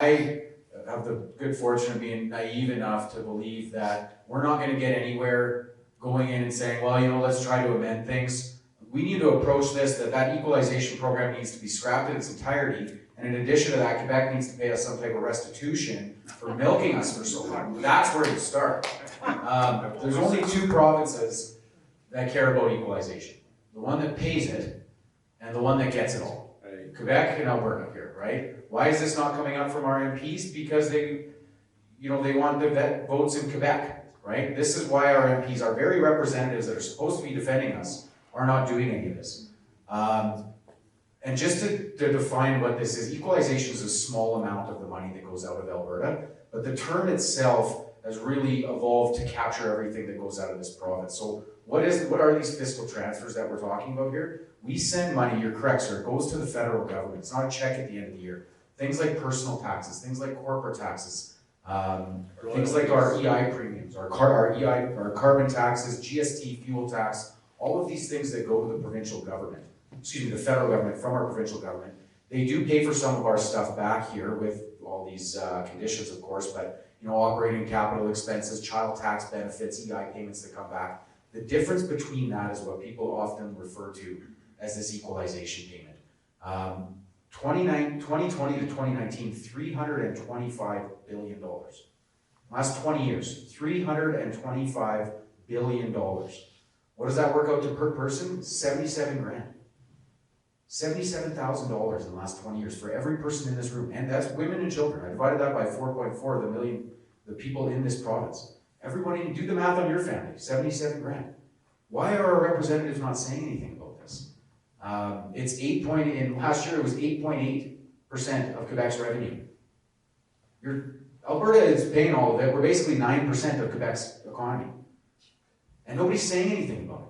I have the good fortune of being naive enough to believe that we're not going to get anywhere going in and saying, well, you know, let's try to amend things. We need to approach this, that equalization program needs to be scrapped in its entirety. And in addition to that, Quebec needs to pay us some type of restitution for milking us for so long. That's where you start. There's only two provinces that care about equalization. The one that pays it and the one that gets it all. Right. Quebec and Alberta here, right? Why is this not coming up from our MPs? Because they want the votes in Quebec, right? This is why our MPs, our very representatives that are supposed to be defending us, are not doing any of this. And just to define what this is, equalization is a small amount of the money that goes out of Alberta, but the term itself has really evolved to capture everything that goes out of this province. So what are these fiscal transfers that we're talking about here? We send money, you're correct, sir, it goes to the federal government. It's not a check at the end of the year. Things like personal taxes, things like corporate taxes, things like our EI premiums, our carbon taxes, GST, fuel tax, all of these things that go to the provincial government, the federal government from our provincial government. They do pay for some of our stuff back here with all these conditions, of course, but operating capital expenses, child tax benefits, EI payments that come back. The difference between that is what people often refer to as this equalization payment. 2020 to 2019, $325 billion. Last 20 years, $325 billion. What does that work out to per person? 77 grand. $77,000 in the last 20 years for every person in this room. And that's women and children. I divided that by 4.4, the million, the people in this province. Everybody, do the math on your family, 77 grand. Why are our representatives not saying anything about this? Last year it was 8.8% of Quebec's revenue. Alberta is paying all of it. We're basically 9% of Quebec's economy. And nobody's saying anything about it.